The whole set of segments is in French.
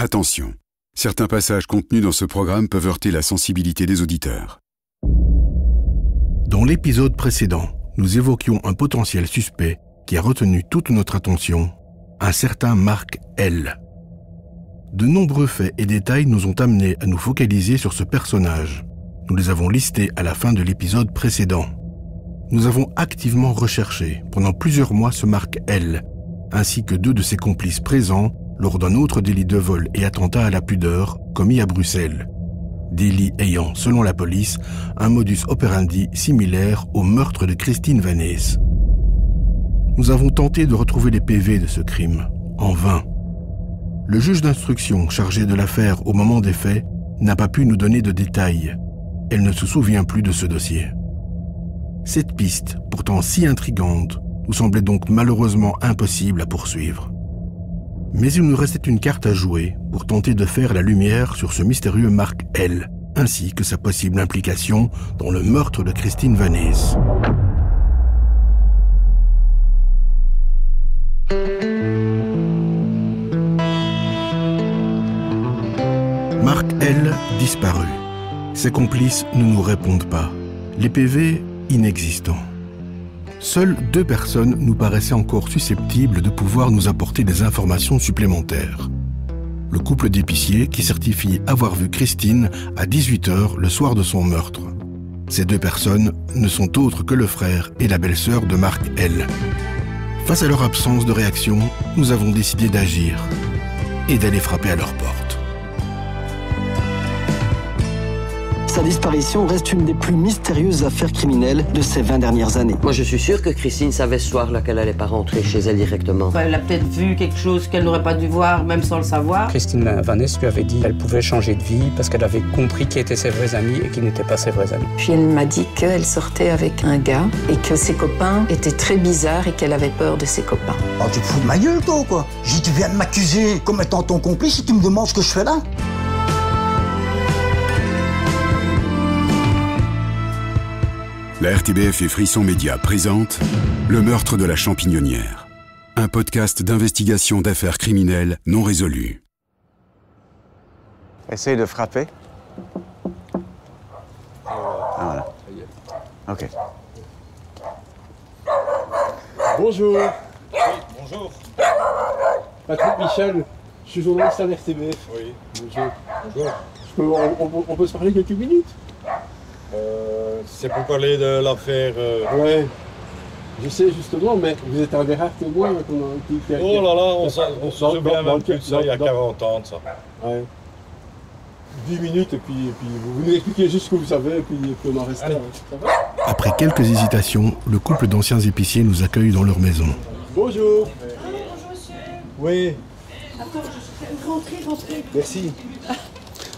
Attention, certains passages contenus dans ce programme peuvent heurter la sensibilité des auditeurs. Dans l'épisode précédent, nous évoquions un potentiel suspect qui a retenu toute notre attention, un certain Marc L. De nombreux faits et détails nous ont amenés à nous focaliser sur ce personnage. Nous les avons listés à la fin de l'épisode précédent. Nous avons activement recherché pendant plusieurs mois ce Marc L, ainsi que 2 de ses complices présents lors d'un autre délit de vol et attentat à la pudeur commis à Bruxelles. Délit ayant, selon la police, un modus operandi similaire au meurtre de Christine Vannese. Nous avons tenté de retrouver les PV de ce crime, en vain. Le juge d'instruction chargé de l'affaire au moment des faits n'a pas pu nous donner de détails. Elle ne se souvient plus de ce dossier. Cette piste, pourtant si intrigante, nous semblait donc malheureusement impossible à poursuivre. Mais il nous restait une carte à jouer pour tenter de faire la lumière sur ce mystérieux Marc L, ainsi que sa possible implication dans le meurtre de Christine Vannese. Marc L disparu. Ses complices ne nous répondent pas. Les PV inexistants. Seules 2 personnes nous paraissaient encore susceptibles de pouvoir nous apporter des informations supplémentaires. Le couple d'épiciers qui certifie avoir vu Christine à 18h le soir de son meurtre. Ces 2 personnes ne sont autres que le frère et la belle-sœur de Marc L. Face à leur absence de réaction, nous avons décidé d'agir et d'aller frapper à leur porte. Sa disparition reste une des plus mystérieuses affaires criminelles de ces 20 dernières années. Moi, je suis sûr que Christine savait ce soir-là qu'elle allait pas rentrer chez elle directement. Elle a peut-être vu quelque chose qu'elle n'aurait pas dû voir, même sans le savoir. Christine Vannese lui avait dit qu'elle pouvait changer de vie parce qu'elle avait compris qui étaient ses vrais amis et qui n'étaient pas ses vrais amis. Puis elle m'a dit qu'elle sortait avec un gars et que ses copains étaient très bizarres et qu'elle avait peur de ses copains. Oh, tu te fous de ma gueule, toi, ou quoi? Tu viens de m'accuser comme étant ton complice et tu me demandes ce que je fais là? La RTBF et Frisson Média présentent Le meurtre de la Champignonnière, un podcast d'investigation d'affaires criminelles non résolues. Essaye de frapper. Ah, voilà. OK. Bonjour. Oui, bonjour. Patrick Michel, je suis journaliste à l'RTBF. Oui. Bonjour. On peut se parler quelques minutes? C'est pour parler de l'affaire... Ouais, je sais justement, mais vous êtes un des rares témoins qu'on a... Oh là là, on se souvient même plus de ça, il y a 40 ans de ça. Ouais. 10 minutes et puis vous nous expliquez juste ce que vous savez et puis on en reste là. Après quelques hésitations, le couple d'anciens épiciers nous accueille dans leur maison. Bonjour. Bonjour monsieur. Oui. Attends, rentrez. Merci.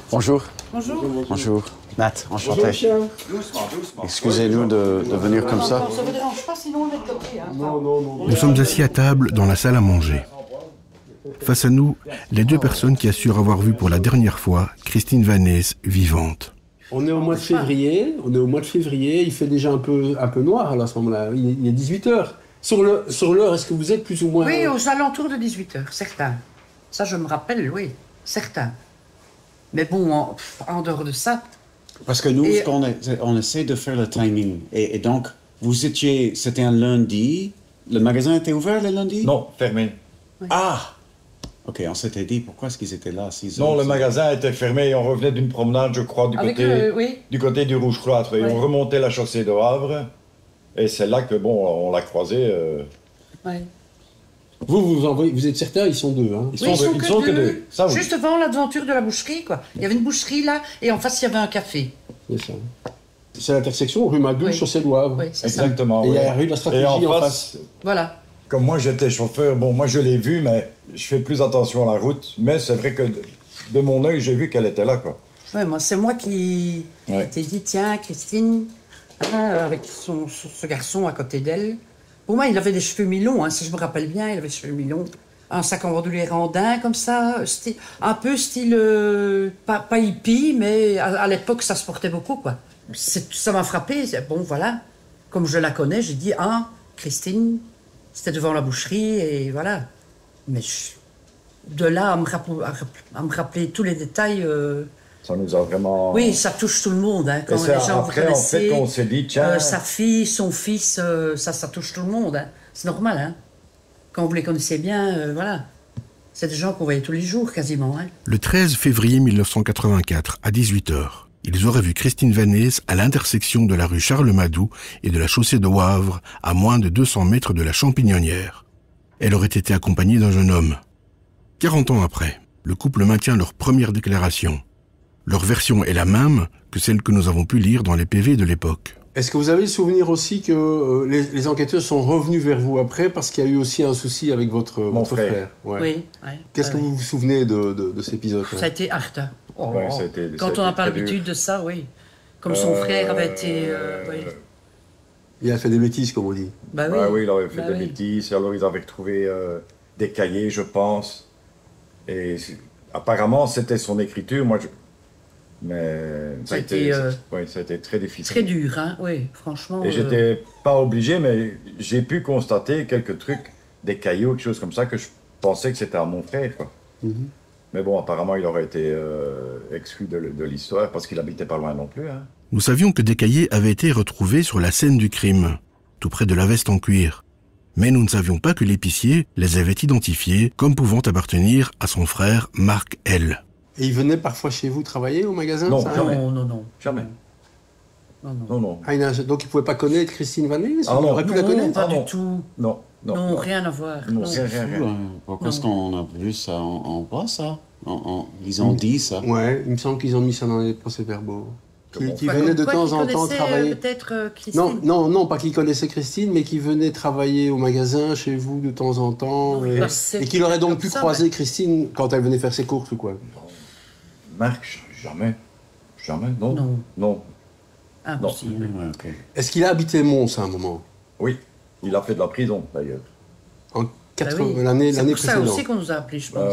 Bonjour. Bonjour. Bonjour. Nat, enchanté. Bonjour, doucement. Excusez-nous de venir comme ça. Ça vous dérange pas, sinon on est bloqué. Hein. Non. Nous sommes assis à table dans la salle à manger. Face à nous, les 2 personnes qui assurent avoir vu pour la dernière fois Christine Vannese vivante. On est au mois de février, il fait déjà un peu noir à ce moment-là, il est 18h. Sur l'heure, est-ce que vous êtes plus ou moins... Oui, aux alentours de 18h, certains. Ça, je me rappelle, oui, certains. Mais bon, en dehors de ça... Parce que nous, on essaie de faire le timing. Et donc, c'était un lundi. Le magasin était ouvert le lundi? Non, fermé. Oui. Ah! OK, on s'était dit, pourquoi est-ce qu'ils étaient là à 6 heures? Non, le magasin était fermé et on revenait d'une promenade, je crois, du côté du Rouge Cloître. Et on remontait la chaussée de Havre. Et c'est là que, on l'a croisé. Oui. Vous êtes certains, ils sont 2, hein? Ils sont que 2. Ça, oui. Juste devant l'aventure de la boucherie, quoi. Il y avait une boucherie là, et en face, il y avait un café. C'est ça. C'est l'intersection rue Madou, chaussée de Wavre. Oui, c'est exactement. Ça. Et il y a la rue de la Stratégie en face. Voilà. Comme moi, j'étais chauffeur, moi, je l'ai vue, mais je fais plus attention à la route. Mais c'est vrai que de mon œil, j'ai vu qu'elle était là, quoi. Ouais, c'est moi qui t'ai dit, tiens, Christine, avec ce garçon à côté d'elle. Pour moi, il avait des cheveux mi-longs, si je me rappelle bien, il avait des cheveux mi-longs. Un sac en bandoulière randin, comme ça, un peu style, pas hippie, mais à l'époque, ça se portait beaucoup, quoi. Ça m'a frappé, bon, voilà. Comme je la connais, j'ai dit, Christine, c'était devant la boucherie, et voilà. Mais de là à me rappeler tous les détails... Ça nous a vraiment... Oui, ça touche tout le monde. Hein, quand et c'est les gens après, en fait, qu'on s'est dit, tiens... sa fille, son fils, ça touche tout le monde. Hein. C'est normal. Hein. Quand vous les connaissez bien, voilà. C'est des gens qu'on voyait tous les jours, quasiment. Hein. Le 13 février 1984, à 18h, ils auraient vu Christine Vanès à l'intersection de la rue Charles-Madoux et de la chaussée de Wavre, à moins de 200 mètres de la Champignonnière. Elle aurait été accompagnée d'un jeune homme. 40 ans après, le couple maintient leur première déclaration. Leur version est la même que celle que nous avons pu lire dans les PV de l'époque. Est-ce que vous avez le souvenir aussi que les enquêteurs sont revenus vers vous après parce qu'il y a eu aussi un souci avec votre frère? Ouais. Oui. Qu'est-ce que vous vous souvenez de cet épisode? Ça a été hard. Oh, ouais, quand on n'a pas l'habitude de ça, oui. Comme son frère avait été... oui. Il a fait des bêtises, comme on dit. Bah oui, il avait fait des bêtises. Alors ils avaient retrouvé des cahiers, je pense. Et apparemment, c'était son écriture. Mais ça a été très difficile. Très dur, hein, oui, franchement. Et j'étais pas obligé, mais j'ai pu constater quelques trucs, des cailloux, quelque chose comme ça, que je pensais que c'était à mon frère, quoi. Mais bon, apparemment, il aurait été exclu de l'histoire, parce qu'il habitait pas loin non plus. Hein. Nous savions que des cahiers avaient été retrouvés sur la scène du crime, tout près de la veste en cuir. Mais nous ne savions pas que l'épicier les avait identifiés comme pouvant appartenir à son frère Marc L. Et il venait parfois chez vous travailler au magasin? Non, jamais. Non. Jamais. Non. Ah, donc il ne pouvait pas connaître Christine Vanès? Ah, il aurait pu la connaître? Pas du tout. Non, rien à voir. Non, c'est rien. Pourquoi est-ce qu'on a vu ça en bas, ça? Ils ont dit ça? Ouais, il me semble qu'ils ont mis ça dans les procès-verbaux. Qui venait de temps en temps travailler. Peut-être Christine. Non, pas qu'il connaissait Christine, mais qui venait travailler au magasin chez vous de temps en temps. Et qu'il aurait donc pu croiser Christine quand elle venait faire ses courses ou quoi? Marc, jamais. Non. Impossible. Ouais, okay. Est-ce qu'il a habité Mons à un moment? Oui, il a fait de la prison d'ailleurs. En 80, l'année précédente. C'est pour ça aussi qu'on nous a appelés, je pense.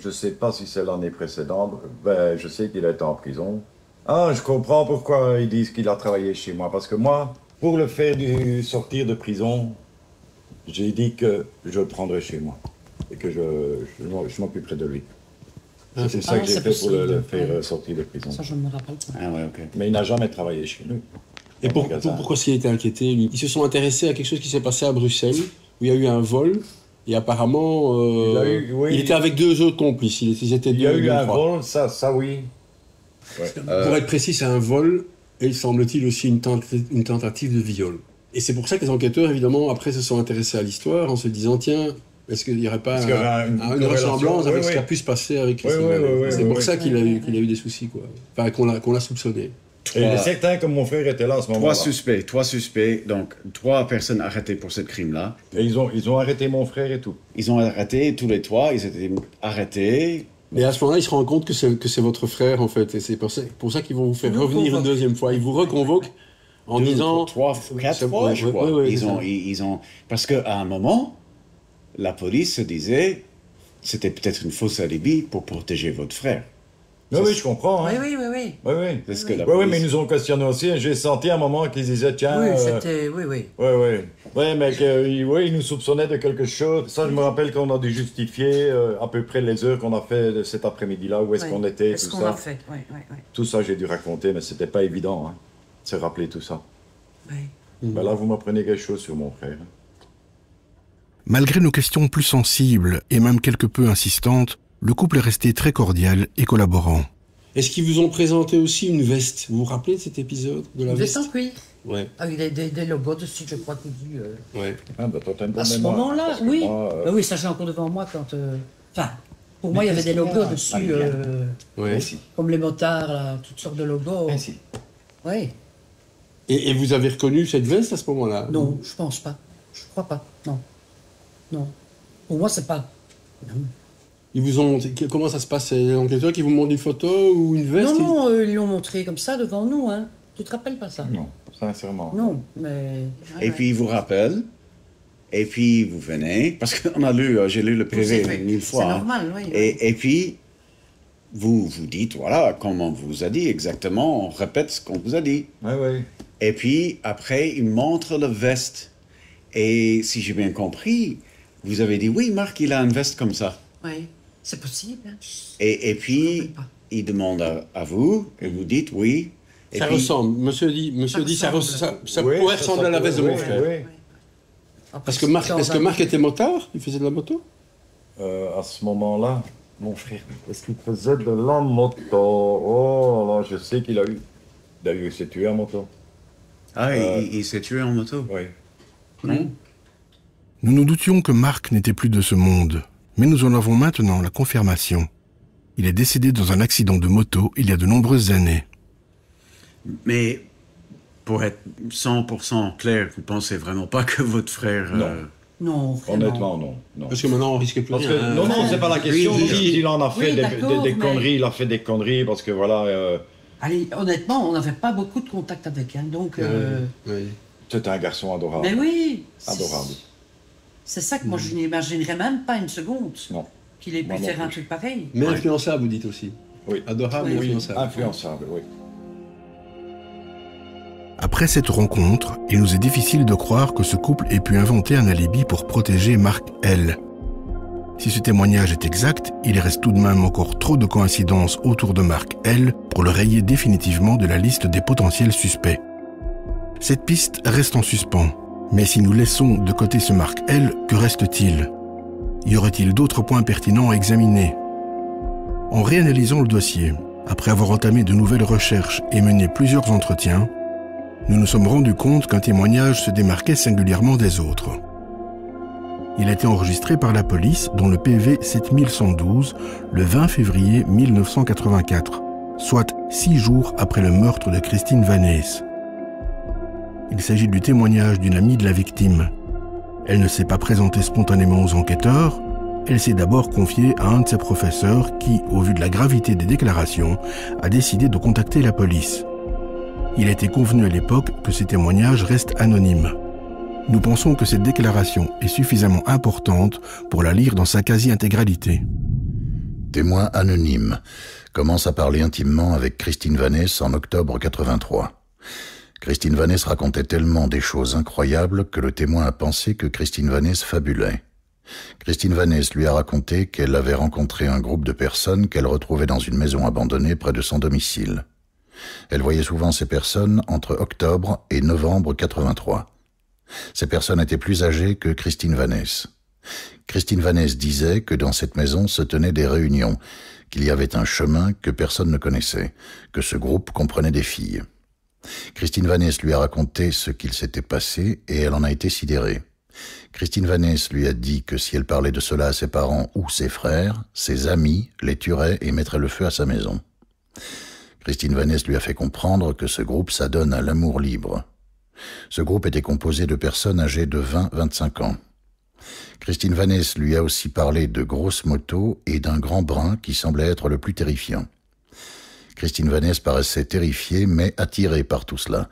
Je ne sais pas si c'est l'année précédente. Je sais qu'il a été en prison. Ah, je comprends pourquoi ils disent qu'il a travaillé chez moi. Parce que moi, pour le faire sortir de prison, j'ai dit que je le prendrais chez moi. Et que je m'occuperai de lui. C'est ça que j'ai fait pour le faire sortir de prison. Ça, je ne me rappelle pas. Ah ouais, ok. Mais il n'a jamais travaillé chez nous. Et pourquoi est-ce qu'il a été inquiété, lui? Ils se sont intéressés à quelque chose qui s'est passé à Bruxelles, où il y a eu un vol. Et apparemment, il était avec deux autres complices. Ils étaient deux. Il y a eu un vol, ça oui. Ouais. Pour être précis, c'est un vol et, semble-t-il, aussi une tentative de viol. Et c'est pour ça que les enquêteurs, évidemment, après se sont intéressés à l'histoire en se disant, tiens, est-ce qu'il n'y aurait pas une ressemblance avec ce qui a pu se passer avec Christine? C'est pour ça qu'il a eu des soucis, quoi. Enfin, qu'on l'a soupçonné. Et il est certain que mon frère était là à ce moment-là. Trois suspects, donc 3 personnes arrêtées pour ce crime-là. Et ils ont arrêté mon frère et tout. Ils ont arrêté tous les 3, ils étaient arrêtés. Et à ce moment-là, ils se rendent compte que c'est votre frère, en fait. Et c'est pour ça qu'ils vont vous faire revenir une deuxième fois. Ils vous reconvoquent en disant... 3, 4 fois, je crois. Ils ont... Parce qu'à un moment, la police se disait, c'était peut-être une fausse alibi pour protéger votre frère. Oui, je comprends. Hein. Oui. C'est ce que la police... mais ils nous ont questionné aussi. J'ai senti à un moment qu'ils disaient, tiens... Oui, c'était... Oui. Oui, mais ils nous soupçonnaient de quelque chose. Ça, je me rappelle qu'on a dû justifier à peu près les heures qu'on a fait cet après-midi-là, où est-ce qu'on était, tout ça. A fait, oui. Tout ça, j'ai dû raconter, mais c'était pas évident, hein, de se rappeler tout ça. Oui. Ben là, vous m'apprenez quelque chose sur mon frère. Malgré nos questions plus sensibles et même quelque peu insistantes, le couple est resté très cordial et collaborant. Est-ce qu'ils vous ont présenté aussi une veste? Vous vous rappelez de cet épisode de la veste? Une veste en cuir. Ouais. Avec des logos dessus, je crois, tout dit. Ouais. Ah, bah, toi, t'as une bonne à ce mémoire, moment-là, oui. Moi, oui, ça j'ai encore devant moi quand... Enfin, pour moi, il y avait des logos dessus, comme les motards, là, toutes sortes de logos. Merci. Oui. Et vous avez reconnu cette veste à ce moment-là? Non, je pense pas. Je crois pas. Non. Pour moi, c'est pas... Non. Ils vous ont... Comment ça se passe? C'est l'enquêteur qui vous montre une photo ou une veste? Non, ils l'ont montré comme ça devant nous, hein. Tu te rappelles pas ça? Non, sincèrement. Non, mais... Et puis, ils vous rappellent, et puis vous venez, parce qu'on a j'ai lu le PV 1000 fois. C'est normal, oui. Et puis, vous dites, voilà, comme on vous a dit exactement, on répète ce qu'on vous a dit. Oui. Et puis, après, ils montrent la veste. Et si j'ai bien compris, vous avez dit, oui, Marc, il a une veste comme ça. Oui. C'est possible. Hein. Et puis, il demande à vous, et vous dites oui. Et ça puis, ressemble. Monsieur dit ça Oui, pourrait ressembler à la veste de mon frère. Oui. Est-ce que Marc était motard? Il faisait de la moto? À ce moment-là, mon frère, est-ce qu'il faisait de la moto? Oh là, je sais qu'il a eu... D'ailleurs, il s'est tué en moto. Ah, il s'est tué en moto? Oui. Nous nous doutions que Marc n'était plus de ce monde, mais nous en avons maintenant la confirmation. Il est décédé dans un accident de moto il y a de nombreuses années. Mais pour être 100% clair, vous pensez vraiment pas que votre frère... Non, vraiment. Honnêtement, non. Parce que maintenant, on risque plus rien. Non, c'est pas la question. Oui, Il en a fait des conneries, il a fait des conneries, parce que voilà... Allez, honnêtement, on n'avait pas beaucoup de contact avec, hein, donc... Oui. C'est un garçon adorable. Mais oui. Adorable. C'est ça que moi, je n'imaginerais même pas une seconde. Non. Qu'il ait pu faire un truc pareil. Mais influençable, vous dites aussi. Oui. Adorable et influençable. Influençable, oui. Après cette rencontre, il nous est difficile de croire que ce couple ait pu inventer un alibi pour protéger Marc L. Si ce témoignage est exact, il reste tout de même encore trop de coïncidences autour de Marc L pour le rayer définitivement de la liste des potentiels suspects. Cette piste reste en suspens, mais si nous laissons de côté ce Marc L, que reste-t-il? Y aurait-il d'autres points pertinents à examiner? En réanalysant le dossier, après avoir entamé de nouvelles recherches et mené plusieurs entretiens, nous nous sommes rendus compte qu'un témoignage se démarquait singulièrement des autres. Il a été enregistré par la police dans le PV 7112 le 20 février 1984, soit 6 jours après le meurtre de Christine Vannès. Il s'agit du témoignage d'une amie de la victime. Elle ne s'est pas présentée spontanément aux enquêteurs, elle s'est d'abord confiée à un de ses professeurs qui, au vu de la gravité des déclarations, a décidé de contacter la police. Il a été convenu à l'époque que ces témoignages restent anonymes. Nous pensons que cette déclaration est suffisamment importante pour la lire dans sa quasi-intégralité. Témoin anonyme commence à parler intimement avec Christine Vannès en octobre 83. Christine Vannès racontait tellement des choses incroyables que le témoin a pensé que Christine Vannès fabulait. Christine Vannès lui a raconté qu'elle avait rencontré un groupe de personnes qu'elle retrouvait dans une maison abandonnée près de son domicile. Elle voyait souvent ces personnes entre octobre et novembre 83. Ces personnes étaient plus âgées que Christine Vannès. Christine Vannès disait que dans cette maison se tenaient des réunions, qu'il y avait un chemin que personne ne connaissait, que ce groupe comprenait des filles. Christine Vannès lui a raconté ce qu'il s'était passé et elle en a été sidérée. Christine Vannès lui a dit que si elle parlait de cela à ses parents ou ses frères, ses amis les tueraient et mettraient le feu à sa maison. Christine Vannès lui a fait comprendre que ce groupe s'adonne à l'amour libre. Ce groupe était composé de personnes âgées de 20-25 ans. Christine Vannès lui a aussi parlé de grosses motos et d'un grand brun qui semblait être le plus terrifiant. Christine Vannès paraissait terrifiée mais attirée par tout cela.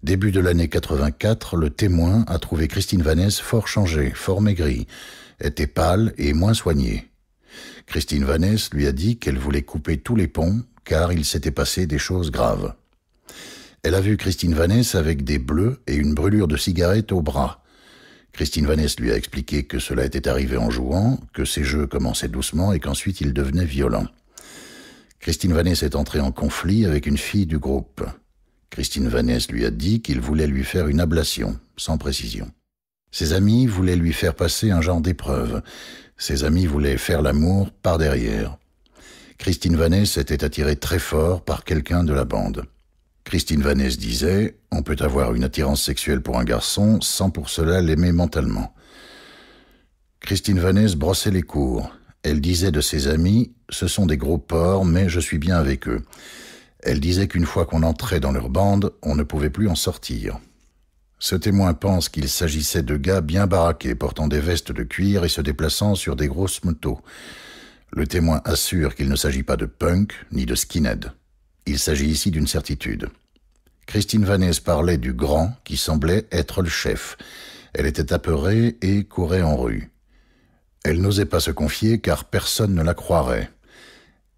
Début de l'année 84, le témoin a trouvé Christine Vannès fort changée, fort maigrie, était pâle et moins soignée. Christine Vannès lui a dit qu'elle voulait couper tous les ponts car il s'était passé des choses graves. Elle a vu Christine Vannès avec des bleus et une brûlure de cigarette au bras. Christine Vannès lui a expliqué que cela était arrivé en jouant, que ses jeux commençaient doucement et qu'ensuite ils devenaient violents. Christine Vannès est entrée en conflit avec une fille du groupe. Christine Vannès lui a dit qu'il voulait lui faire une ablation, sans précision. Ses amis voulaient lui faire passer un genre d'épreuve. Ses amis voulaient faire l'amour par derrière. Christine Vannès était attirée très fort par quelqu'un de la bande. Christine Vannès disait « On peut avoir une attirance sexuelle pour un garçon sans pour cela l'aimer mentalement ». Christine Vannès brossait les cours. Elle disait de ses amis « Ce sont des gros porcs, mais je suis bien avec eux ». Elle disait qu'une fois qu'on entrait dans leur bande, on ne pouvait plus en sortir. Ce témoin pense qu'il s'agissait de gars bien baraqués, portant des vestes de cuir et se déplaçant sur des grosses motos. Le témoin assure qu'il ne s'agit pas de punk ni de skinhead. Il s'agit ici d'une certitude. Christine Vannès parlait du grand qui semblait être le chef. Elle était apeurée et courait en rue. Elle n'osait pas se confier car personne ne la croirait.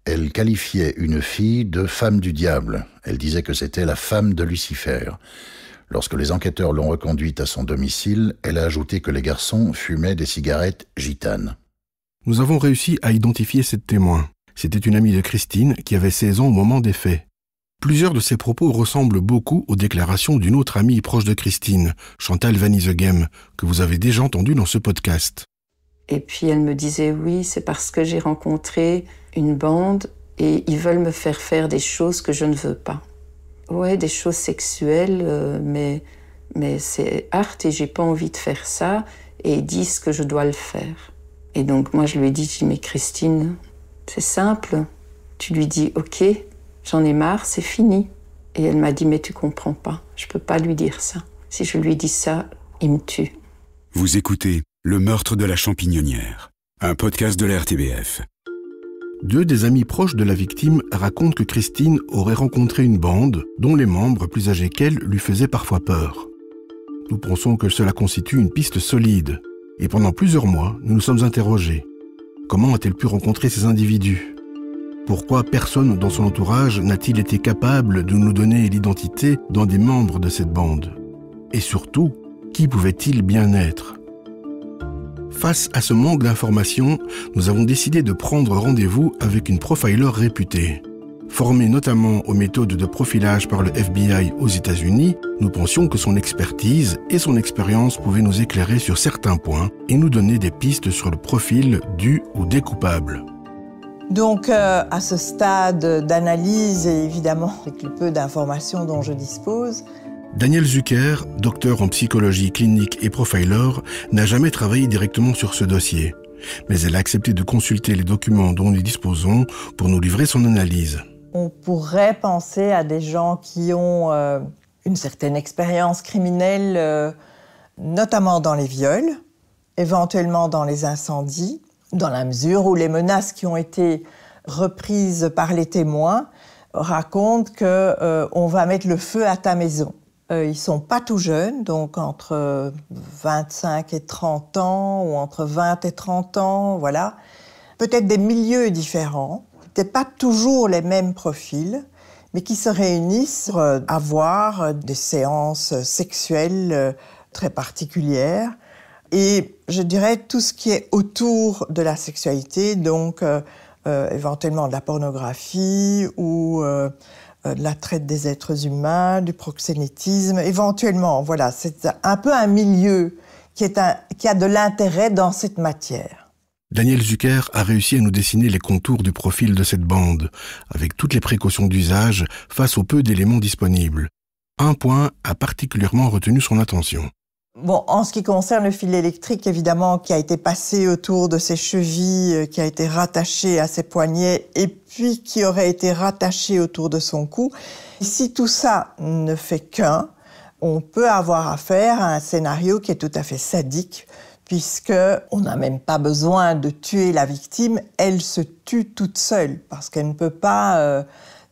Elle qualifiait une fille de femme du diable. Elle disait que c'était la femme de Lucifer. Lorsque les enquêteurs l'ont reconduite à son domicile, elle a ajouté que les garçons fumaient des cigarettes gitanes. Nous avons réussi à identifier cette témoin. C'était une amie de Christine qui avait 16 ans au moment des faits. Plusieurs de ses propos ressemblent beaucoup aux déclarations d'une autre amie proche de Christine, Chantal Vanizeghem, que vous avez déjà entendue dans ce podcast. Et puis elle me disait, oui, c'est parce que j'ai rencontré une bande et ils veulent me faire des choses que je ne veux pas. Ouais, des choses sexuelles, mais c'est art et j'ai pas envie de faire ça. Et ils disent que je dois le faire. Et donc moi je lui ai dit, mais Christine, c'est simple. Tu lui dis, ok, j'en ai marre, c'est fini. Et elle m'a dit, mais tu comprends pas, je peux pas lui dire ça. Si je lui dis ça, il me tue. Vous écoutez Le meurtre de la Champignonnière, un podcast de la RTBF. 2 des amis proches de la victime racontent que Christine aurait rencontré une bande dont les membres plus âgés qu'elle lui faisaient parfois peur. Nous pensons que cela constitue une piste solide. Et pendant plusieurs mois, nous nous sommes interrogés. Comment a-t-elle pu rencontrer ces individus ? Pourquoi personne dans son entourage n'a-t-il été capable de nous donner l'identité d'un des membres de cette bande ? Et surtout, qui pouvait-il bien être ? Face à ce manque d'informations, nous avons décidé de prendre rendez-vous avec une profiler réputée. Formée notamment aux méthodes de profilage par le FBI aux États-Unis, nous pensions que son expertise et son expérience pouvaient nous éclairer sur certains points et nous donner des pistes sur le profil du ou des coupables. Donc, à ce stade d'analyse, et évidemment avec le peu d'informations dont je dispose, Daniel Zucker, docteur en psychologie clinique et profiler, n'a jamais travaillé directement sur ce dossier. Mais elle a accepté de consulter les documents dont nous disposons pour nous livrer son analyse. On pourrait penser à des gens qui ont une certaine expérience criminelle, notamment dans les viols, éventuellement dans les incendies, dans la mesure où les menaces qui ont été reprises par les témoins racontent qu'on va mettre le feu à ta maison. Ils ne sont pas tout jeunes, donc entre 25 et 30 ans, ou entre 20 et 30 ans, voilà. Peut-être des milieux différents, peut-être pas toujours les mêmes profils, mais qui se réunissent pour avoir des séances sexuelles très particulières. Et je dirais tout ce qui est autour de la sexualité, donc éventuellement de la pornographie ou de la traite des êtres humains, du proxénétisme, éventuellement, voilà, c'est un peu un milieu qui a de l'intérêt dans cette matière. Daniel Zucker a réussi à nous dessiner les contours du profil de cette bande, avec toutes les précautions d'usage face au peu d'éléments disponibles. Un point a particulièrement retenu son attention. Bon, en ce qui concerne le fil électrique, évidemment, qui a été passé autour de ses chevilles, qui a été rattaché à ses poignets et puis qui aurait été rattaché autour de son cou. Si tout ça ne fait qu'un, on peut avoir affaire à un scénario qui est tout à fait sadique, puisqu'on n'a même pas besoin de tuer la victime, elle se tue toute seule, parce qu'elle ne peut pas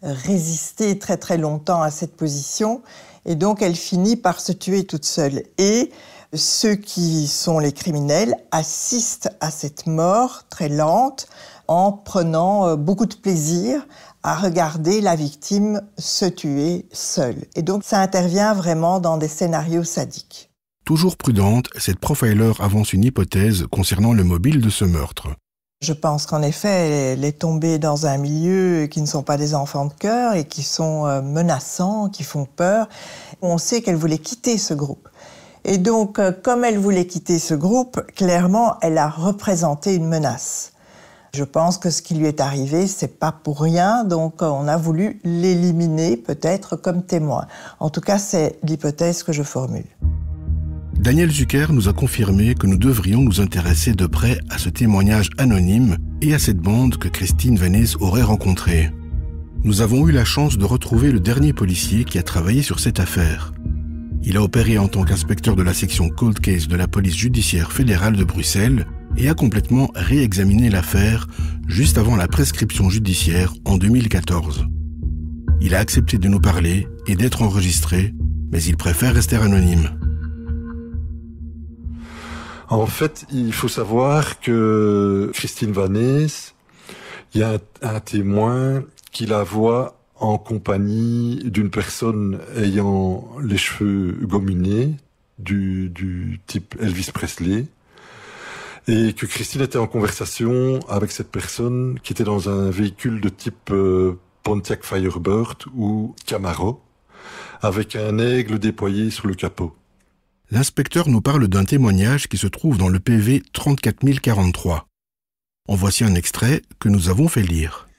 résister très très longtemps à cette position. Et donc, elle finit par se tuer toute seule. Et ceux qui sont les criminels assistent à cette mort très lente en prenant beaucoup de plaisir à regarder la victime se tuer seule. Et donc, ça intervient vraiment dans des scénarios sadiques. Toujours prudente, cette profiler avance une hypothèse concernant le mobile de ce meurtre. Je pense qu'en effet, elle est tombée dans un milieu qui ne sont pas des enfants de cœur et qui sont menaçants, qui font peur. On sait qu'elle voulait quitter ce groupe. Et donc, comme elle voulait quitter ce groupe, clairement, elle a représenté une menace. Je pense que ce qui lui est arrivé, c'est pas pour rien, donc on a voulu l'éliminer peut-être comme témoin. En tout cas, c'est l'hypothèse que je formule. Daniel Zucker nous a confirmé que nous devrions nous intéresser de près à ce témoignage anonyme et à cette bande que Christine Vanez aurait rencontrée. Nous avons eu la chance de retrouver le dernier policier qui a travaillé sur cette affaire. Il a opéré en tant qu'inspecteur de la section Cold Case de la police judiciaire fédérale de Bruxelles et a complètement réexaminé l'affaire juste avant la prescription judiciaire en 2014. Il a accepté de nous parler et d'être enregistré, mais il préfère rester anonyme. En fait, il faut savoir que Christine Vanez, il y a un témoin qui la voit en compagnie d'une personne ayant les cheveux gominés, du type Elvis Presley. et que Christine était en conversation avec cette personne qui était dans un véhicule de type Pontiac Firebird ou Camaro, avec un aigle déployé sur le capot. L'inspecteur nous parle d'un témoignage qui se trouve dans le PV 34043. En voici un extrait que nous avons fait lire.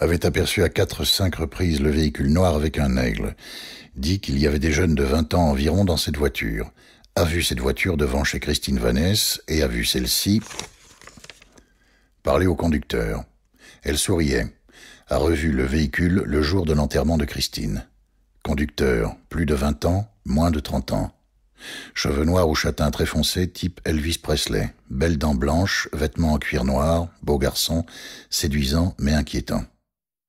Avait aperçu à 4-5 reprises le véhicule noir avec un aigle. Dit qu'il y avait des jeunes de 20 ans environ dans cette voiture. A vu cette voiture devant chez Christine Vannès et a vu celle-ci parler au conducteur. Elle souriait. A revu le véhicule le jour de l'enterrement de Christine. Conducteur, plus de 20 ans, moins de 30 ans. Cheveux noirs ou châtains très foncés, type Elvis Presley. Belles dents blanches, vêtements en cuir noir, beau garçon, séduisant mais inquiétant.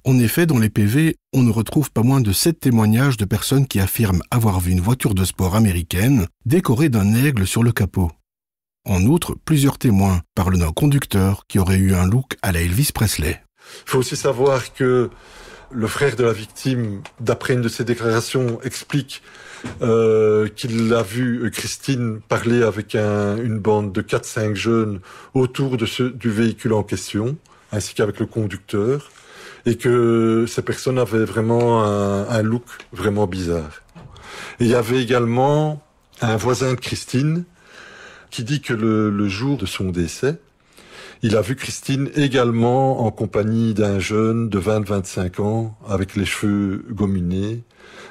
En effet, dans les PV, on ne retrouve pas moins de 7 témoignages de personnes qui affirment avoir vu une voiture de sport américaine décorée d'un aigle sur le capot. En outre, plusieurs témoins parlent d'un conducteur qui aurait eu un look à la Elvis Presley. Il faut aussi savoir que le frère de la victime, d'après une de ses déclarations, explique qu'il a vu Christine parler avec une bande de 4-5 jeunes autour du véhicule en question, ainsi qu'avec le conducteur, et que ces personnes avaient vraiment un look vraiment bizarre. Et il y avait également un voisin de Christine qui dit que le jour de son décès, il a vu Christine également en compagnie d'un jeune de 20-25 ans, avec les cheveux gominés,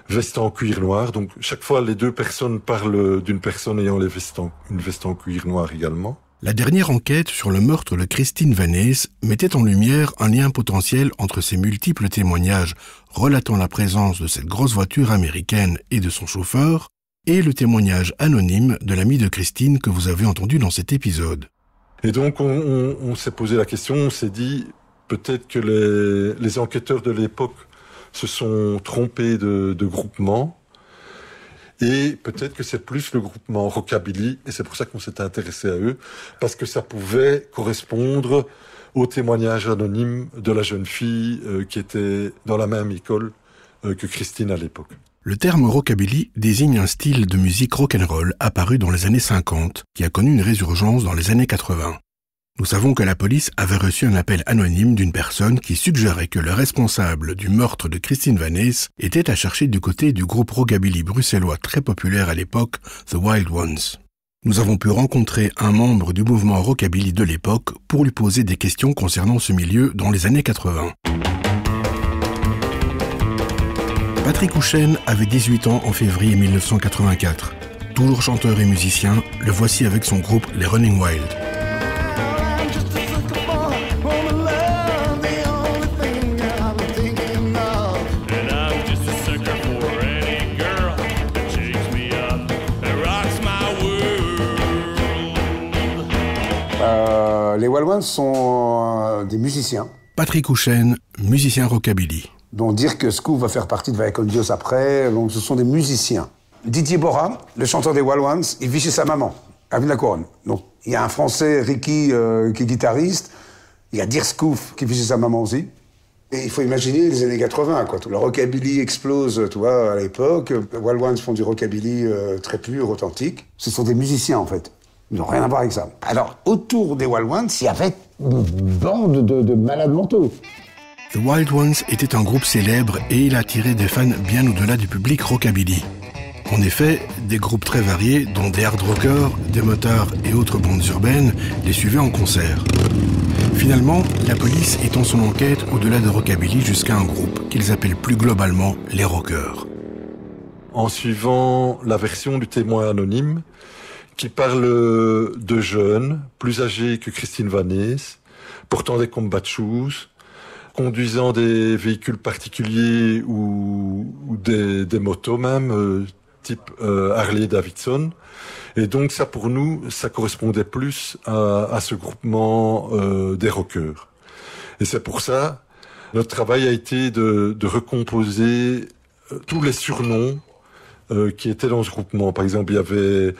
veste en cuir noir. Donc chaque fois, les deux personnes parlent d'une personne ayant une veste en cuir noir également. La dernière enquête sur le meurtre de Christine Vannès mettait en lumière un lien potentiel entre ces multiples témoignages relatant la présence de cette grosse voiture américaine et de son chauffeur, et le témoignage anonyme de l'ami de Christine que vous avez entendu dans cet épisode. Et donc on s'est posé la question, on s'est dit peut-être que les enquêteurs de l'époque se sont trompés de groupement, et peut-être que c'est plus le groupement Rockabilly, et c'est pour ça qu'on s'est intéressé à eux, parce que ça pouvait correspondre au témoignage anonyme de la jeune fille qui était dans la même école que Christine à l'époque. Le terme rockabilly désigne un style de musique rock'n'roll apparu dans les années 50, qui a connu une résurgence dans les années 80. Nous savons que la police avait reçu un appel anonyme d'une personne qui suggérait que le responsable du meurtre de Christine Vannès était à chercher du côté du groupe rockabilly bruxellois très populaire à l'époque, The Wild Ones. Nous avons pu rencontrer un membre du mouvement rockabilly de l'époque pour lui poser des questions concernant ce milieu dans les années 80. Patrick Houchen avait 18 ans en février 1984. Toujours chanteur et musicien, le voici avec son groupe Les Running Wild. Les Wild Ones sont des musiciens. Patrick Houchen, musicien rockabilly. Donc dire que Scoop va faire partie de Vaicon Dios après, donc ce sont des musiciens. Didier Bora, le chanteur des Wild Ones, il vit chez sa maman, à Ville-la-Couronne. Donc il y a un Français, Ricky, qui est guitariste. Il y a Dirk Scoof qui vit chez sa maman aussi. Et il faut imaginer les années 80, quoi. Le rockabilly explose, tu vois, à l'époque. Les Wild Ones font du rockabilly très pur, authentique. Ce sont des musiciens, en fait. Ils n'ont rien à voir avec ça. Alors, autour des Wild Ones, il y avait une bande de malades mentaux. The Wild Ones était un groupe célèbre et il attirait des fans bien au-delà du public rockabilly. En effet, des groupes très variés, dont des hard rockers, des motards et autres bandes urbaines, les suivaient en concert. Finalement, la police étend son enquête au-delà de rockabilly jusqu'à un groupe qu'ils appellent plus globalement les rockers. En suivant la version du témoin anonyme, qui parle de jeunes, plus âgés que Christine Vannès, portant des combat shoes, conduisant des véhicules particuliers ou des motos même, type Harley Davidson. Et donc ça, pour nous, ça correspondait plus à ce groupement des rockers. Et c'est pour ça, notre travail a été de recomposer tous les surnoms qui étaient dans ce groupement. Par exemple, il y avait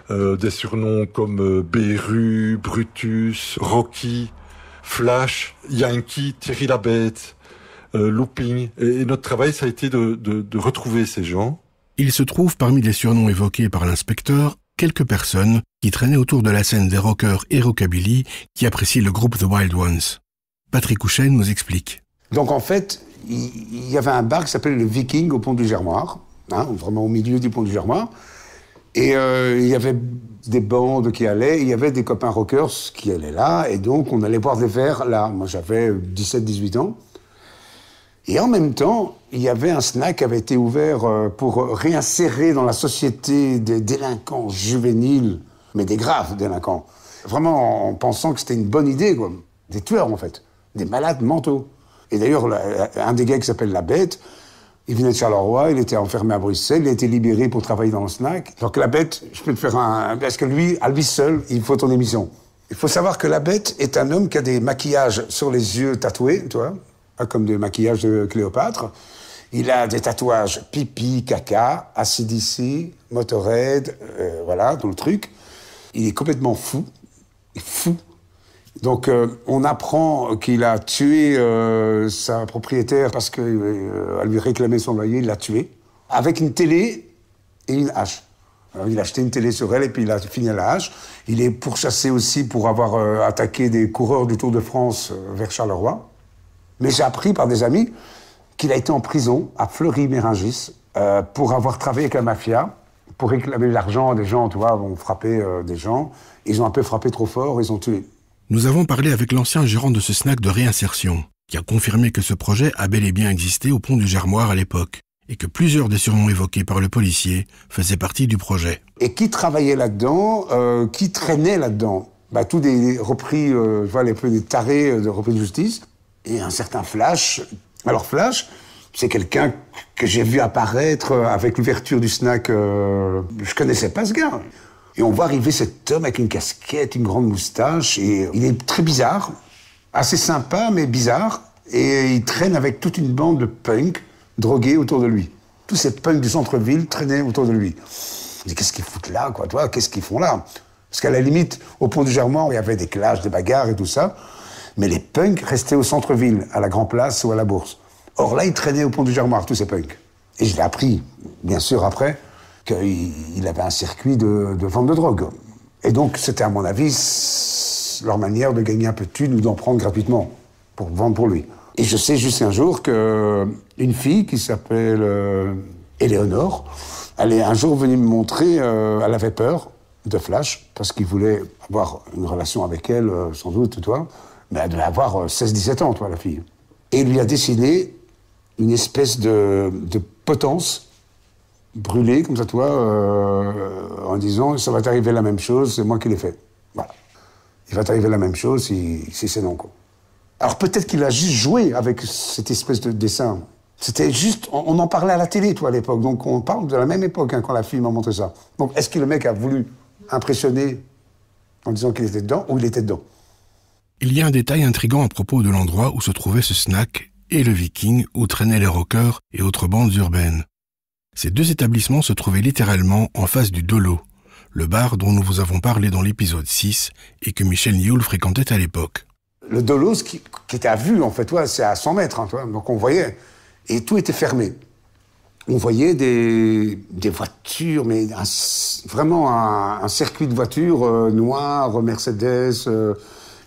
des surnoms comme Beru, Brutus, Rocky, Flash, Yankee, Thierry Labette, Looping. Et notre travail, ça a été de retrouver ces gens. Il se trouve parmi les surnoms évoqués par l'inspecteur quelques personnes qui traînaient autour de la scène des rockers et rockabilly qui apprécient le groupe The Wild Ones. Patrick Houchen nous explique. Donc en fait, il y avait un bar qui s'appelait le Viking au pont du Germoir, vraiment au milieu du pont du Germoir. Et il y avait des bandes qui allaient, il y avait des copains rockers qui allaient là, et donc on allait boire des verres là. Moi j'avais 17-18 ans. Et en même temps, il y avait un snack qui avait été ouvert pour réinsérer dans la société des délinquants juvéniles, mais des graves délinquants. Vraiment en pensant que c'était une bonne idée, quoi. Des tueurs en fait, des malades mentaux. Et d'ailleurs, un des gars qui s'appelle La Bête, il venait de Charleroi, il était enfermé à Bruxelles, il a été libéré pour travailler dans le snack. Donc La Bête, je peux te faire parce que lui, à lui seul, il faut ton émission. Il faut savoir que La Bête est un homme qui a des maquillages sur les yeux tatoués, tu vois, comme des maquillages de Cléopâtre. Il a des tatouages pipi, caca, AC/DC, Motorhead, voilà, dans le truc. Il est complètement fou. Il est fou. Donc, on apprend qu'il a tué sa propriétaire parce qu'elle lui réclamait son loyer, il l'a tué, avec une télé et une hache. Alors, il a acheté une télé sur elle et puis il a fini à la hache. Il est pourchassé aussi pour avoir attaqué des coureurs du Tour de France vers Charleroi. Mais j'ai appris par des amis qu'il a été en prison à Fleury-Mérogis pour avoir travaillé avec la mafia, pour réclamer l'argent à des gens, tu vois, ont frappé des gens. Ils ont un peu frappé trop fort, ils ont tué. Nous avons parlé avec l'ancien gérant de ce snack de réinsertion, qui a confirmé que ce projet a bel et bien existé au pont du Germoir à l'époque, et que plusieurs des surnoms évoqués par le policier faisaient partie du projet. Et qui travaillait là-dedans, qui traînait là-dedans? Tous des repris, des tarés de repris de justice, et un certain Flash. Alors Flash, c'est quelqu'un que j'ai vu apparaître avec l'ouverture du snack. Je connaissais pas ce gars. Et on voit arriver cet homme avec une casquette, une grande moustache, et il est très bizarre, assez sympa, mais bizarre, et il traîne avec toute une bande de punks drogués autour de lui. Tous ces punks du centre-ville traînaient autour de lui. Je dis, qu'est-ce qu'ils foutent là, quoi, toi? Qu'est-ce qu'ils font là? Parce qu'à la limite, au pont du Germoir, il y avait des clashs, des bagarres et tout ça, mais les punks restaient au centre-ville, à la Grand Place ou à la Bourse. Or là, ils traînaient au pont du Germoir, tous ces punks. Et je l'ai appris, bien sûr, après, qu'il avait un circuit de vente de drogue. Et donc, c'était, à mon avis, leur manière de gagner un peu de thunes ou d'en prendre gratuitement pour vendre pour lui. Et je sais juste un jour qu'une fille qui s'appelle Éléonore, elle est un jour venue me montrer, elle avait peur de Flash, parce qu'il voulait avoir une relation avec elle, sans doute, toi. Mais elle devait avoir 16-17 ans, toi, la fille. Et il lui a dessiné une espèce de potence brûlé, comme ça, toi, en disant « ça va t'arriver la même chose, c'est moi qui l'ai fait ». Voilà. Il va t'arriver la même chose si c'est non, quoi. Alors peut-être qu'il a juste joué avec cette espèce de dessin. C'était juste... On en parlait à la télé, toi, à l'époque. Donc on parle de la même époque, quand la fille m'a montré ça. Donc est-ce que le mec a voulu impressionner en disant qu'il était dedans, ou il était dedans? Il y a un détail intriguant à propos de l'endroit où se trouvait ce snack et le Viking, où traînaient les rockers et autres bandes urbaines. Ces deux établissements se trouvaient littéralement en face du Dolo, le bar dont nous vous avons parlé dans l'épisode 6 et que Michel Nioul fréquentait à l'époque. Le Dolo, qui était à vue, en fait, c'est à 100 mètres, toi, donc on voyait, et tout était fermé. On voyait des voitures, mais vraiment un circuit de voitures noires, Mercedes,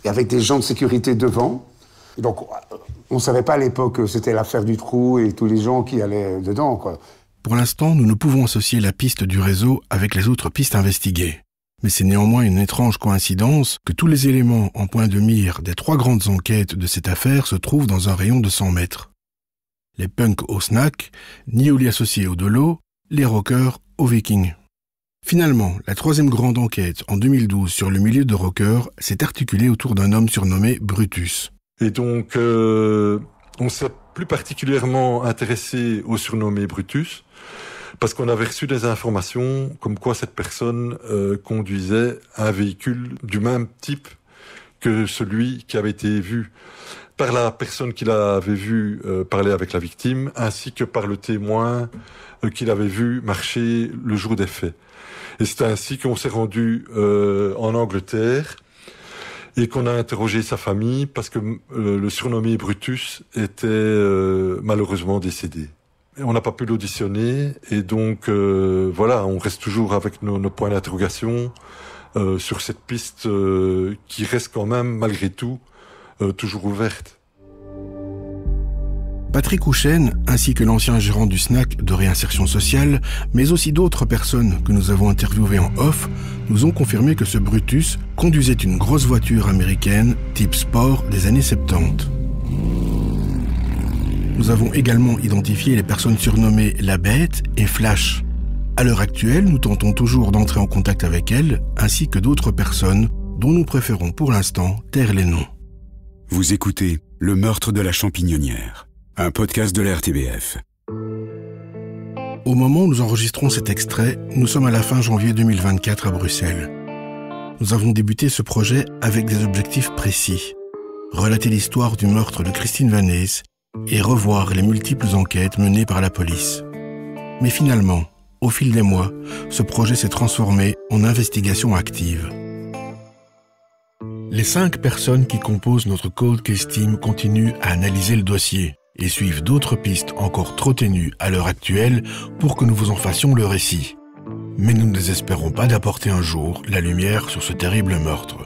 et avec des gens de sécurité devant. Donc on ne savait pas à l'époque que c'était l'affaire du trou et tous les gens qui allaient dedans, quoi. Pour l'instant, nous ne pouvons associer la piste du réseau avec les autres pistes investiguées. Mais c'est néanmoins une étrange coïncidence que tous les éléments en point de mire des 3 grandes enquêtes de cette affaire se trouvent dans un rayon de 100 mètres. Les punks au snack, Niouli associés au Dolo, les rockers au Viking. Finalement, la 3e grande enquête en 2012 sur le milieu de rockers s'est articulée autour d'un homme surnommé Brutus. Et donc, on s'est plus particulièrement intéressé au surnommé Brutus, parce qu'on avait reçu des informations comme quoi cette personne conduisait un véhicule du même type que celui qui avait été vu par la personne qui l'avait vu parler avec la victime, ainsi que par le témoin qu'il avait vu marcher le jour des faits. Et c'est ainsi qu'on s'est rendu en Angleterre et qu'on a interrogé sa famille parce que le surnommé Brutus était malheureusement décédé. On n'a pas pu l'auditionner et donc voilà, on reste toujours avec nos points d'interrogation sur cette piste qui reste quand même, malgré tout, toujours ouverte. Patrick Houchen, ainsi que l'ancien gérant du SNAC de réinsertion sociale, mais aussi d'autres personnes que nous avons interviewées en off, nous ont confirmé que ce Brutus conduisait une grosse voiture américaine type sport des années 70. Nous avons également identifié les personnes surnommées La Bête et Flash. À l'heure actuelle, nous tentons toujours d'entrer en contact avec elles, ainsi que d'autres personnes dont nous préférons pour l'instant taire les noms. Vous écoutez Le meurtre de la Champignonnière, un podcast de la RTBF. Au moment où nous enregistrons cet extrait, nous sommes à la fin janvier 2024 à Bruxelles. Nous avons débuté ce projet avec des objectifs précis. Relater l'histoire du meurtre de Christine Vanays et revoir les multiples enquêtes menées par la police. Mais finalement, au fil des mois, ce projet s'est transformé en investigation active. Les 5 personnes qui composent notre Cold Case Team continuent à analyser le dossier et suivent d'autres pistes encore trop ténues à l'heure actuelle pour que nous vous en fassions le récit. Mais nous ne désespérons pas d'apporter un jour la lumière sur ce terrible meurtre.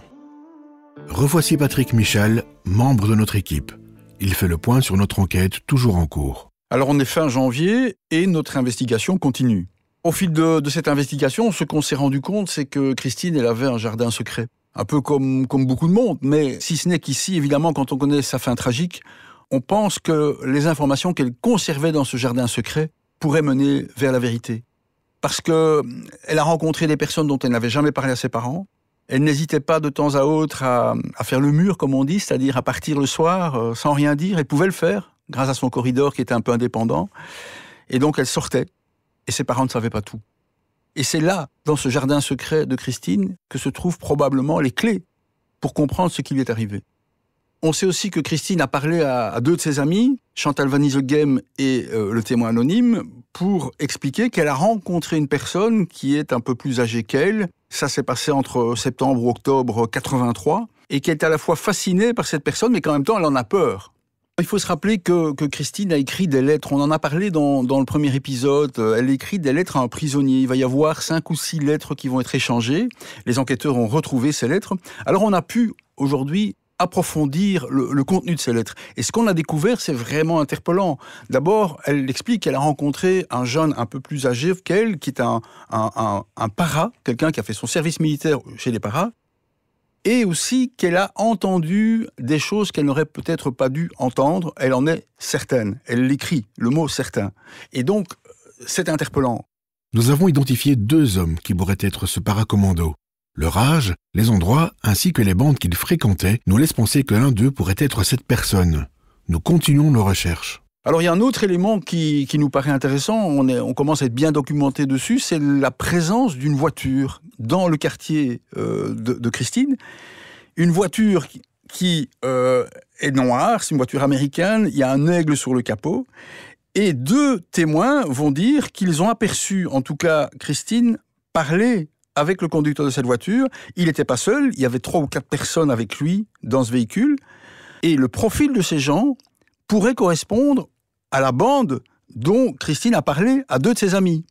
Revoici Patrick Michal, membre de notre équipe. Il fait le point sur notre enquête toujours en cours. Alors on est fin janvier et notre investigation continue. Au fil de cette investigation, ce qu'on s'est rendu compte, c'est que Christine, elle avait un jardin secret. Un peu comme beaucoup de monde, mais si ce n'est qu'ici, évidemment, quand on connaît sa fin tragique, on pense que les informations qu'elle conservait dans ce jardin secret pourraient mener vers la vérité. Parce qu'elle a rencontré des personnes dont elle n'avait jamais parlé à ses parents. Elle n'hésitait pas de temps à autre à faire le mur, comme on dit, c'est-à-dire à partir le soir sans rien dire. Elle pouvait le faire, grâce à son corridor qui était un peu indépendant. Et donc elle sortait, et ses parents ne savaient pas tout. Et c'est là, dans ce jardin secret de Christine, que se trouvent probablement les clés pour comprendre ce qui lui est arrivé. On sait aussi que Christine a parlé à 2 de ses amis, Chantal Van Isegem et le témoin anonyme, pour expliquer qu'elle a rencontré une personne qui est un peu plus âgée qu'elle. Ça s'est passé entre septembre ou octobre 83, et qui est à la fois fascinée par cette personne, mais qu'en même temps, elle en a peur. Il faut se rappeler que Christine a écrit des lettres. On en a parlé dans le premier épisode. Elle écrit des lettres à un prisonnier. Il va y avoir 5 ou 6 lettres qui vont être échangées. Les enquêteurs ont retrouvé ces lettres. Alors on a pu, aujourd'hui, approfondir le contenu de ces lettres. Et ce qu'on a découvert, c'est vraiment interpellant. D'abord, elle explique qu'elle a rencontré un jeune un peu plus âgé qu'elle, qui est un para, quelqu'un qui a fait son service militaire chez les paras, et aussi qu'elle a entendu des choses qu'elle n'aurait peut-être pas dû entendre. Elle en est certaine. Elle l'écrit, le mot « certain ». Et donc, c'est interpellant. Nous avons identifié 2 hommes qui pourraient être ce paracommando. Leur âge, les endroits, ainsi que les bandes qu'ils fréquentaient, nous laissent penser que l'un d'eux pourrait être cette personne. Nous continuons nos recherches. Alors il y a un autre élément qui nous paraît intéressant, on commence à être bien documenté dessus, c'est la présence d'une voiture dans le quartier de Christine. Une voiture qui est noire, c'est une voiture américaine, il y a un aigle sur le capot, et 2 témoins vont dire qu'ils ont aperçu, en tout cas Christine, parler avec le conducteur de cette voiture. Il n'était pas seul, il y avait 3 ou 4 personnes avec lui dans ce véhicule, et le profil de ces gens pourrait correspondre à la bande dont Christine a parlé à 2 de ses amis.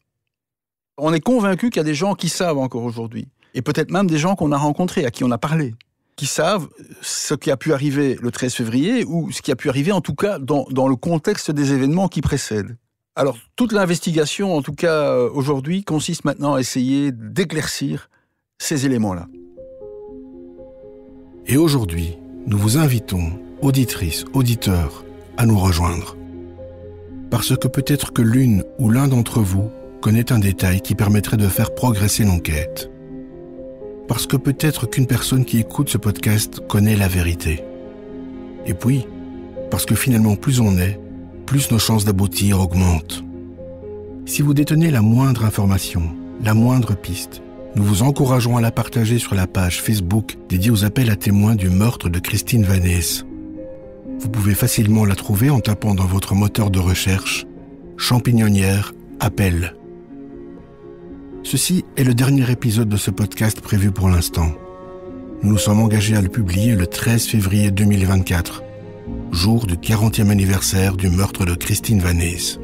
On est convaincu qu'il y a des gens qui savent encore aujourd'hui, et peut-être même des gens qu'on a rencontrés, à qui on a parlé, qui savent ce qui a pu arriver le 13 février, ou ce qui a pu arriver en tout cas dans le contexte des événements qui précèdent. Alors, toute l'investigation, en tout cas aujourd'hui, consiste maintenant à essayer d'éclaircir ces éléments-là. Et aujourd'hui, nous vous invitons, auditrices, auditeurs, à nous rejoindre. Parce que peut-être que l'une ou l'un d'entre vous connaît un détail qui permettrait de faire progresser l'enquête. Parce que peut-être qu'une personne qui écoute ce podcast connaît la vérité. Et puis, parce que finalement, plus on est, plus nos chances d'aboutir augmentent. Si vous détenez la moindre information, la moindre piste, nous vous encourageons à la partager sur la page Facebook dédiée aux appels à témoins du meurtre de Christine Vanays. Vous pouvez facilement la trouver en tapant dans votre moteur de recherche « Champignonnière appel ». Ceci est le dernier épisode de ce podcast prévu pour l'instant. Nous nous sommes engagés à le publier le 13 février 2024, jour du 40e anniversaire du meurtre de Christine Vanays.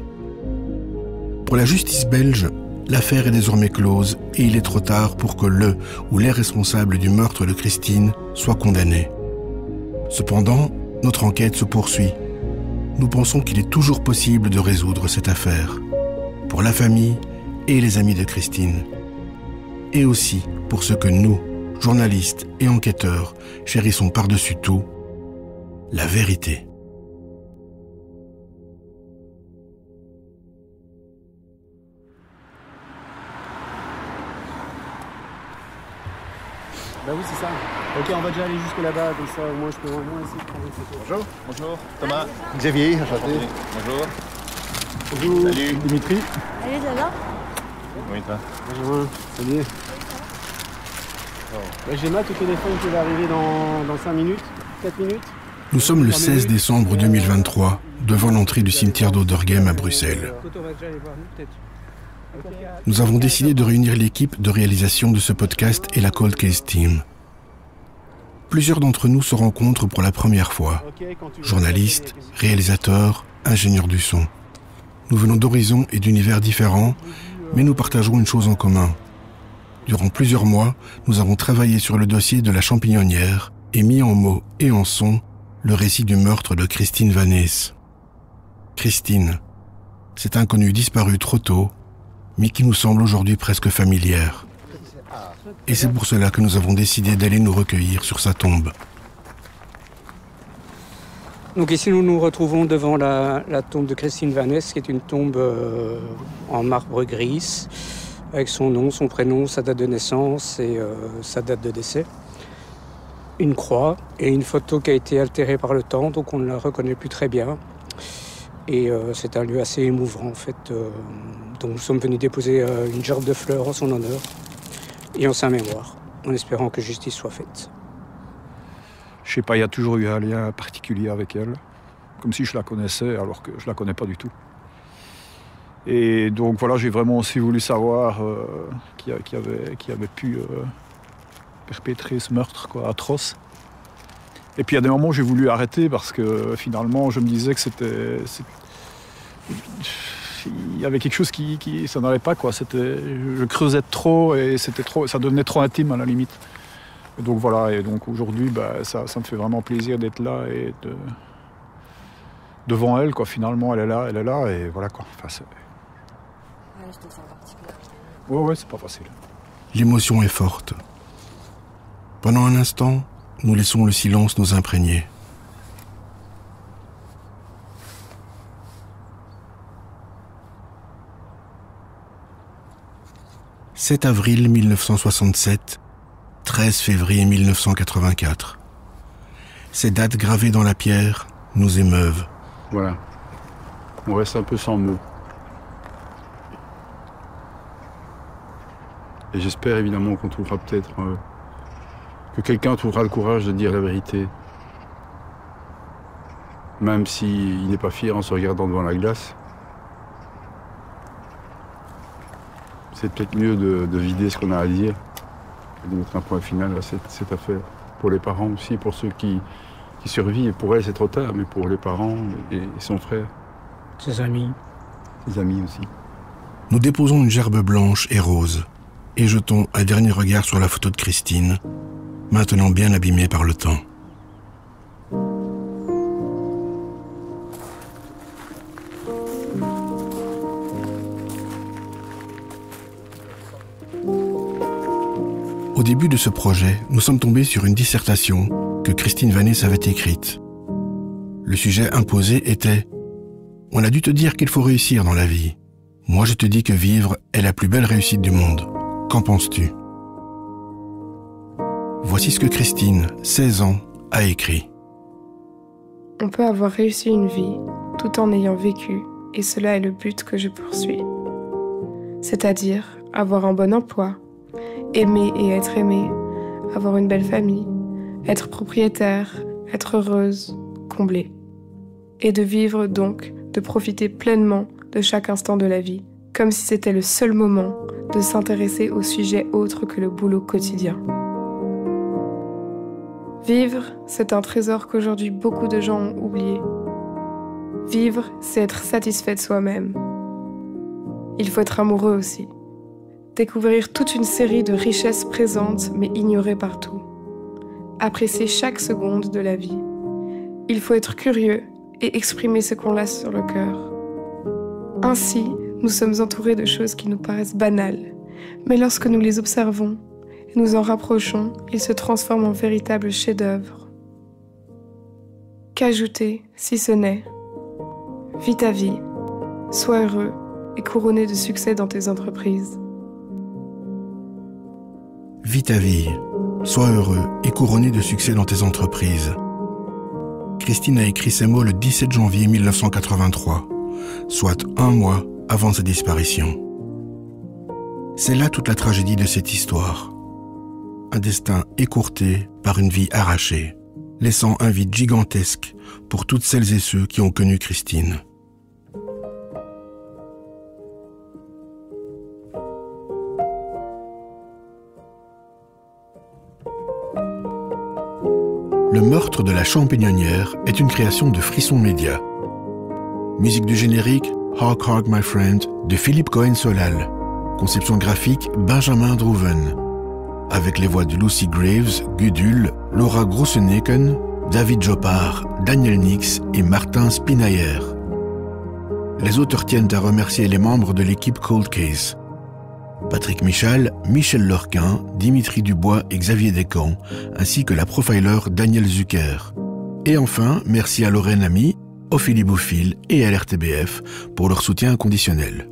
Pour la justice belge, l'affaire est désormais close et il est trop tard pour que le ou les responsables du meurtre de Christine soient condamnés. Cependant, notre enquête se poursuit. Nous pensons qu'il est toujours possible de résoudre cette affaire. Pour la famille et les amis de Christine. Et aussi pour ce que nous, journalistes et enquêteurs, chérissons par-dessus tout, la vérité. Bah oui, c'est ça. Ok, on va déjà aller jusque là-bas, comme ça, au moins, je peux au moins essayer de prendre une photo. Bonjour. Bonjour. Thomas. Xavier, enchanté. Bonjour. Bonjour. Salut. Dimitri. Allez, ça va? Oui, toi. Bonjour. Salut. Bah, j'ai Matt au téléphone qui va arriver dans 5 minutes, 4 minutes. Nous sommes le 16 décembre 2023, devant l'entrée du cimetière d'Oderghem à Bruxelles. Nous avons décidé de réunir l'équipe de réalisation de ce podcast et la Cold Case Team. Plusieurs d'entre nous se rencontrent pour la première fois. Journalistes, réalisateurs, ingénieurs du son. Nous venons d'horizons et d'univers différents, mais nous partageons une chose en commun. Durant plusieurs mois, nous avons travaillé sur le dossier de la Champignonnière et mis en mots et en son le récit du meurtre de Christine Vannès. Christine, cette inconnue disparue trop tôt, mais qui nous semble aujourd'hui presque familière. Et c'est pour cela que nous avons décidé d'aller nous recueillir sur sa tombe. Donc ici, nous nous retrouvons devant la tombe de Christine Vannès, qui est une tombe en marbre gris, avec son nom, son prénom, sa date de naissance et sa date de décès. Une croix et une photo qui a été altérée par le temps, donc on ne la reconnaît plus très bien. Et c'est un lieu assez émouvant, en fait. Donc nous sommes venus déposer une gerbe de fleurs en son honneur et en sa mémoire, en espérant que justice soit faite. Je sais pas, il y a toujours eu un lien particulier avec elle, comme si je la connaissais alors que je la connais pas du tout. Et donc voilà, j'ai vraiment aussi voulu savoir qui avait pu perpétrer ce meurtre atroce. Et puis il y a des moments où j'ai voulu arrêter parce que finalement je me disais que il y avait quelque chose qui ça n'allait pas quoi. Je creusais trop et ça devenait trop intime à la limite. Et donc voilà, et donc aujourd'hui ça me fait vraiment plaisir d'être là et devant elle quoi. Finalement elle est là et voilà quoi. Enfin, Ouais, je te sens particulièrement. Ouais, c'est pas facile. L'émotion est forte. Pendant un instant, nous laissons le silence nous imprégner. « 7 avril 1967, 13 février 1984. Ces dates gravées dans la pierre nous émeuvent. Voilà. On reste un peu sans mots. Et j'espère évidemment qu'on trouvera peut-être... que quelqu'un trouvera le courage de dire la vérité. Même s'il n'est pas fier en se regardant devant la glace. C'est peut-être mieux de vider ce qu'on a à dire et de mettre un point final à cette affaire. Pour les parents aussi, pour ceux qui survivent. Pour elle, c'est trop tard, mais pour les parents et son frère. Ses amis. Ses amis aussi. Nous déposons une gerbe blanche et rose et jetons un dernier regard sur la photo de Christine, maintenant bien abîmée par le temps. Au début de ce projet, nous sommes tombés sur une dissertation que Christine Vannès avait écrite. Le sujet imposé était « On a dû te dire qu'il faut réussir dans la vie. Moi, je te dis que vivre est la plus belle réussite du monde. Qu'en penses-tu » Voici ce que Christine, 16 ans, a écrit. On peut avoir réussi une vie tout en ayant vécu, et cela est le but que je poursuis. C'est-à-dire avoir un bon emploi, aimer et être aimé, avoir une belle famille, être propriétaire, être heureuse, comblée. Et de vivre donc, de profiter pleinement de chaque instant de la vie, comme si c'était le seul moment de s'intéresser aux sujets autres que le boulot quotidien. Vivre, c'est un trésor qu'aujourd'hui beaucoup de gens ont oublié. Vivre, c'est être satisfait de soi-même. il faut être amoureux aussi. Découvrir toute une série de richesses présentes mais ignorées partout. Apprécier chaque seconde de la vie. Il faut être curieux et exprimer ce qu'on a sur le cœur. Ainsi, nous sommes entourés de choses qui nous paraissent banales, mais lorsque nous les observons et nous en rapprochons, ils se transforment en véritables chefs-d'œuvre. Qu'ajouter, si ce n'est « Vis ta vie, sois heureux et couronné de succès dans tes entreprises ». Vis ta vie, sois heureux et couronné de succès dans tes entreprises. Christine a écrit ces mots le 17 janvier 1983, soit un mois avant sa disparition. C'est là toute la tragédie de cette histoire. Un destin écourté par une vie arrachée, laissant un vide gigantesque pour toutes celles et ceux qui ont connu Christine. Le meurtre de la Champignonnière est une création de Frisson Média. Musique du générique Hark Hark My Friend de Philippe Cohen-Solal. Conception graphique Benjamin Drouven. Avec les voix de Lucy Graves, Gudule, Laura Grosseneken, David Jopard, Daniel Nix et Martin Spinayer. Les auteurs tiennent à remercier les membres de l'équipe Cold Case. Patrick Michal, Michel Lorquin, Dimitri Dubois et Xavier Descamps, ainsi que la profiler Daniel Zucker. Et enfin, merci à Lorraine Lamy, Ophélie Bouffil et à l'RTBF pour leur soutien inconditionnel.